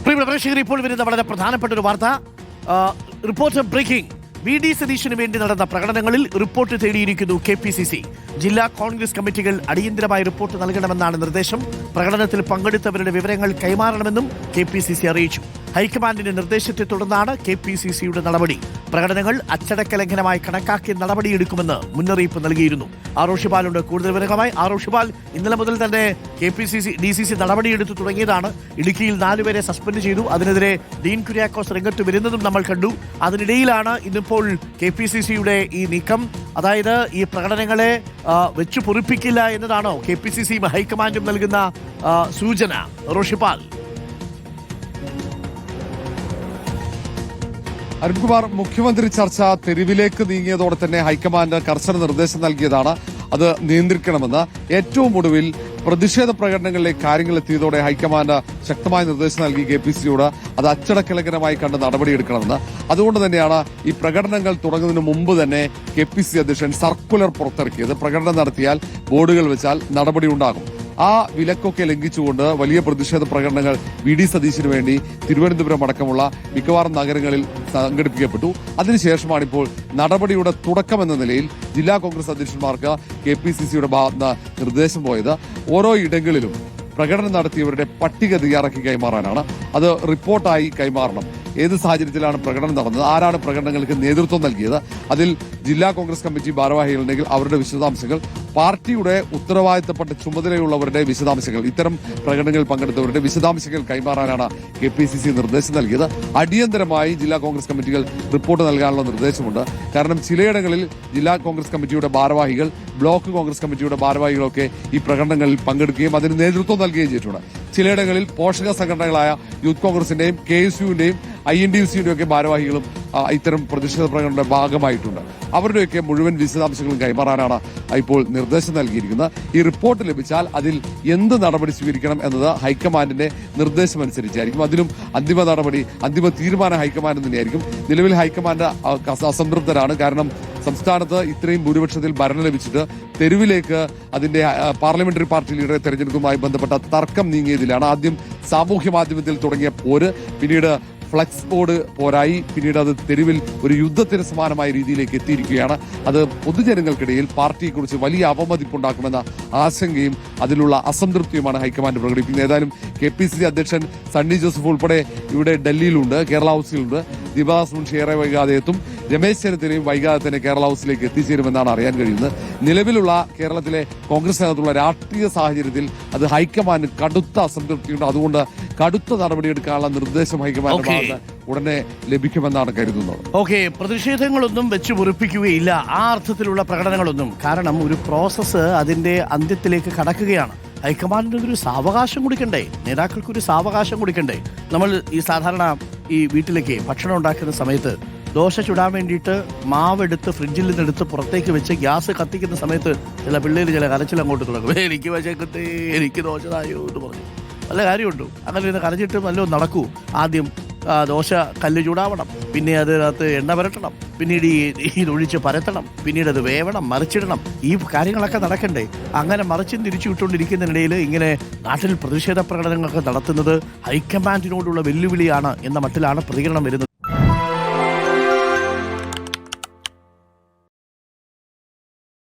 പ്രിയപ്പെട്ട പ്രേക്ഷകർ, ഇപ്പോൾ വരുന്ന വളരെ പ്രധാനപ്പെട്ട ഒരു വാർത്ത. Report breaking. VD സതീശന് വേണ്ടി നടന്ന പ്രകടനങ്ങളിൽ റിപ്പോർട്ട് തേടിയിരിക്കുന്നു KPCC. ജില്ലാ കോൺഗ്രസ് കമ്മിറ്റികൾ അടിയന്തരമായി റിപ്പോർട്ട് നൽകണമെന്നാണ് നിർദ്ദേശം. പ്രകടനത്തിൽ പങ്കെടുത്തവരുടെ വിവരങ്ങൾ കൈമാറണമെന്നും KPCC അറിയിച്ചു. ഹൈക്കമാൻഡിന്റെ നിർദ്ദേശത്തെ തുടർന്നാണ് KPCCയുടെ നടപടി. പ്രകടനങ്ങൾ അച്ചടക്ക ലംഘനമായി കണക്കാക്കി നടപടിയെടുക്കുമെന്ന് മുന്നറിയിപ്പ് നൽകിയിരുന്നു. ആറോഷിപാലുണ്ട് കൂടുതൽ വിവരങ്ങളുമായി. ആറോഷിപാൽ, ഇന്നലെ മുതൽ തന്നെ DCC നടപടിയെടുത്തു തുടങ്ങിയതാണ്. ഇടുക്കിയിൽ 4 പേരെ സസ്പെൻഡ് ചെയ്തു. അതിനെതിരെ ഡീൻ കുര്യാക്കോസ് രംഗത്ത് വരുന്നതും നമ്മൾ കണ്ടു. അതിനിടയിലാണ് ഇന്നിപ്പോൾ KPCCയുടെ ഈ നീക്കം. അതായത് ഈ പ്രകടനങ്ങളെ വെച്ചു പൊറിപ്പിക്കില്ല എന്നതാണോ KPCC ഹൈക്കമാൻഡും നൽകുന്ന സൂചന? റോഷിപാൽ. അരുൺകുമാർ, മുഖ്യമന്ത്രി ചർച്ച തെരുവിലേക്ക് നീങ്ങിയതോടെ തന്നെ ഹൈക്കമാൻഡ് കർശന നിർദ്ദേശം നൽകിയതാണ്. അത് നിയന്ത്രിക്കണമെന്ന്. ഏറ്റവും ഒടുവിൽ പ്രതിഷേധ പ്രകടനങ്ങളിലേക്ക് കാര്യങ്ങൾ എത്തിയതോടെ ഹൈക്കമാൻഡ് ശക്തമായ നിർദ്ദേശം നൽകി KPCCയോട് അത് അച്ചടക്കലംഘനമായി കണ്ട് നടപടിയെടുക്കണമെന്ന്. അതുകൊണ്ട് തന്നെയാണ് ഈ പ്രകടനങ്ങൾ തുടങ്ങുന്നതിന് മുമ്പ് തന്നെ KPCC അധ്യക്ഷൻ സർക്കുലർ പുറത്തിറക്കിയത്. പ്രകടനം നടത്തിയാൽ ബോർഡുകൾ വെച്ചാൽ നടപടി ഉണ്ടാകും. ആ വിലക്കൊക്കെ ലംഘിച്ചുകൊണ്ട് വലിയ പ്രതിഷേധ പ്രകടനങ്ങൾ VD സതീശന് വേണ്ടി തിരുവനന്തപുരം അടക്കമുള്ള മിക്കവാറും നഗരങ്ങളിൽ സംഘടിപ്പിക്കപ്പെട്ടു. അതിനുശേഷമാണിപ്പോൾ നടപടിയുടെ തുടക്കമെന്ന നിലയിൽ ജില്ലാ കോൺഗ്രസ് അധ്യക്ഷന്മാർക്ക് KPCCയുടെ ഭാഗത്ത് നിർദ്ദേശം പോയത്. ഓരോ ഇടങ്ങളിലും പ്രകടനം നടത്തിയവരുടെ പട്ടിക തയ്യാറാക്കി കൈമാറാനാണ്. അത് റിപ്പോർട്ടായി കൈമാറണം. ഏത് സാഹചര്യത്തിലാണ് പ്രകടനം നടന്നത്, ആരാണ് പ്രകടനങ്ങൾക്ക് നേതൃത്വം നൽകിയത്, അതിൽ ജില്ലാ കോൺഗ്രസ് കമ്മിറ്റി ഭാരവാഹികളുണ്ടെങ്കിൽ അവരുടെ വിശദാംശങ്ങൾ, പാർട്ടിയുടെ ഉത്തരവാദിത്തപ്പെട്ട ചുമതലയുള്ളവരുടെ വിശദാംശങ്ങൾ, ഇത്തരം പ്രകടനങ്ങളിൽ പങ്കെടുത്തവരുടെ വിശദാംശങ്ങൾ കൈമാറാനാണ് KPCC നിർദ്ദേശം നൽകിയത്. അടിയന്തരമായി ജില്ലാ കോൺഗ്രസ് കമ്മിറ്റികൾ റിപ്പോർട്ട് നൽകാനുള്ള നിർദ്ദേശമുണ്ട്. കാരണം ചിലയിടങ്ങളിൽ ജില്ലാ കോൺഗ്രസ് കമ്മിറ്റിയുടെ ഭാരവാഹികൾ, ബ്ലോക്ക് കോൺഗ്രസ് കമ്മിറ്റിയുടെ ഭാരവാഹികളൊക്കെ ഈ പ്രകടനങ്ങളിൽ പങ്കെടുക്കുകയും അതിന് നേതൃത്വം നൽകുകയും ചെയ്തിട്ടുണ്ട്. ചിലയിടങ്ങളിൽ പോഷക സംഘടനകളായ യൂത്ത് കോൺഗ്രസിന്റെയും KSUവിന്റെയും INDUCയുടെയും ഒക്കെ ഭാരവാഹികളും ഇത്തരം പ്രതിഷേധ പ്രകടനങ്ങളുടെ ഭാഗമായിട്ടുണ്ട്. അവരുടെയൊക്കെ മുഴുവൻ വിശദാംശങ്ങളും കൈമാറാനാണ് ഇപ്പോൾ നിർദ്ദേശം നൽകിയിരിക്കുന്നത്. ഈ റിപ്പോർട്ട് ലഭിച്ചാൽ അതിൽ എന്ത് നടപടി സ്വീകരിക്കണം എന്നത് ഹൈക്കമാൻഡിന്റെ നിർദ്ദേശമനുസരിച്ചായിരിക്കും. അതിലും അന്തിമ തീരുമാനം ഹൈക്കമാൻഡ് തന്നെയായിരിക്കും. നിലവിൽ ഹൈക്കമാൻഡ് അസംതൃപ്തരാണ്. കാരണം സംസ്ഥാനത്ത് ഇത്രയും ഭൂരിപക്ഷത്തിൽ ഭരണം ലഭിച്ചിട്ട് തെരുവിലേക്ക് അതിന്റെ പാർലമെന്ററി പാർട്ടി ലീഡറെ തെരഞ്ഞെടുപ്പുമായി ബന്ധപ്പെട്ട തർക്കം നീങ്ങിയതിലാണ്. ആദ്യം സാമൂഹ്യ മാധ്യമത്തിൽ തുടങ്ങിയ പോര്, പിന്നീട് ഫ്ലക്സ് ബോർഡ് പോരായി, പിന്നീട് അത് തെരുവിൽ ഒരു യുദ്ധത്തിന് സമാനമായ രീതിയിലേക്ക് എത്തിയിരിക്കുകയാണ്. അത് പൊതുജനങ്ങൾക്കിടയിൽ പാർട്ടിയെക്കുറിച്ച് വലിയ അവമതിപ്പുണ്ടാക്കുമെന്ന ആശങ്കയും അതിലുള്ള അസംതൃപ്തിയുമാണ് ഹൈക്കമാൻഡ് പ്രകടിപ്പിക്കുന്നത്. ഏതായാലും KPCC അധ്യക്ഷൻ സണ്ണി ജോസഫ് ഉൾപ്പെടെ ഇവിടെ ഡൽഹിയിലുണ്ട്, കേരള ഹൌസിലുണ്ട്. ദീപദാസ് മുൻഷി ഏറെ വൈകാതെ എത്തും. രമേശ് ചെന്നിത്തലയും വൈകാതെ തന്നെ കേരള ഹൌസിലേക്ക് എത്തിച്ചേരുമെന്നാണ് അറിയാൻ കഴിയുന്നത്. നിലവിലുള്ള കേരളത്തിലെ കോൺഗ്രസിനകത്തുള്ള രാഷ്ട്രീയ സാഹചര്യത്തിൽ അത് ഹൈക്കമാൻഡ് കടുത്ത അസംതൃപ്തിയുണ്ട്. അതുകൊണ്ട് കടുത്ത നടപടിയെടുക്കാനുള്ള നിർദ്ദേശം ഹൈക്കമാൻഡ് ഉടനെ ലഭിക്കുമെന്നാണ് കരുതുന്നത്. പ്രതിഷേധങ്ങളൊന്നും വെച്ച് മുറിപ്പിക്കുകയില്ല, ആ അർത്ഥത്തിലുള്ള പ്രകടനങ്ങളൊന്നും. കാരണം ഒരു പ്രോസസ്സ് അതിന്റെ അന്ത്യത്തിലേക്ക് കടക്കുകയാണ്. ഹൈക്കമാൻഡിന് ഒരു സാവകാശം കൊടുക്കണ്ടേ, നേതാക്കൾക്കൊരു സാവകാശം കൊടുക്കണ്ടേ? നമ്മൾ സാധാരണ ഈ വീട്ടിലേക്ക് ഭക്ഷണം ഉണ്ടാക്കുന്ന സമയത്ത് ദോശ ചുടാൻ വേണ്ടിയിട്ട് മാവെടുത്ത് ഫ്രിഡ്ജിൽ നിന്നെടുത്ത് പുറത്തേക്ക് വെച്ച് ഗ്യാസ് കത്തിക്കുന്ന സമയത്ത് ചില പിള്ളേർ ചില കരച്ചിൽ അങ്ങോട്ട് തുടങ്ങും. എനിക്ക് വശക്കത്തെ, എനിക്ക് ദോശ തായോ എന്ന് പറഞ്ഞു. നല്ല കാര്യമുണ്ടോ? അങ്ങനെ ഇരുന്ന് കരച്ചിട്ട് നല്ലോ നടക്കൂ. ആദ്യം ദോശ കല്ല് ചൂടാവണം, പിന്നെ അതിനകത്ത് എണ്ണ പുരട്ടണം, പിന്നീട് ഇതൊഴിച്ച് പരത്തണം, പിന്നീട് അത് വേവണം, മറിച്ചിടണം. ഈ കാര്യങ്ങളൊക്കെ നടക്കണ്ടേ? അങ്ങനെ മറിച്ചും തിരിച്ചു വിട്ടുകൊണ്ടിരിക്കുന്നതിനിടയിൽ ഇങ്ങനെ നാട്ടിൽ പ്രതിഷേധ പ്രകടനങ്ങളൊക്കെ നടത്തുന്നത് ഹൈക്കമാൻഡിനോടുള്ള വെല്ലുവിളിയാണ് എന്ന മട്ടിലാണ് പ്രതികരണം വരുന്നത്.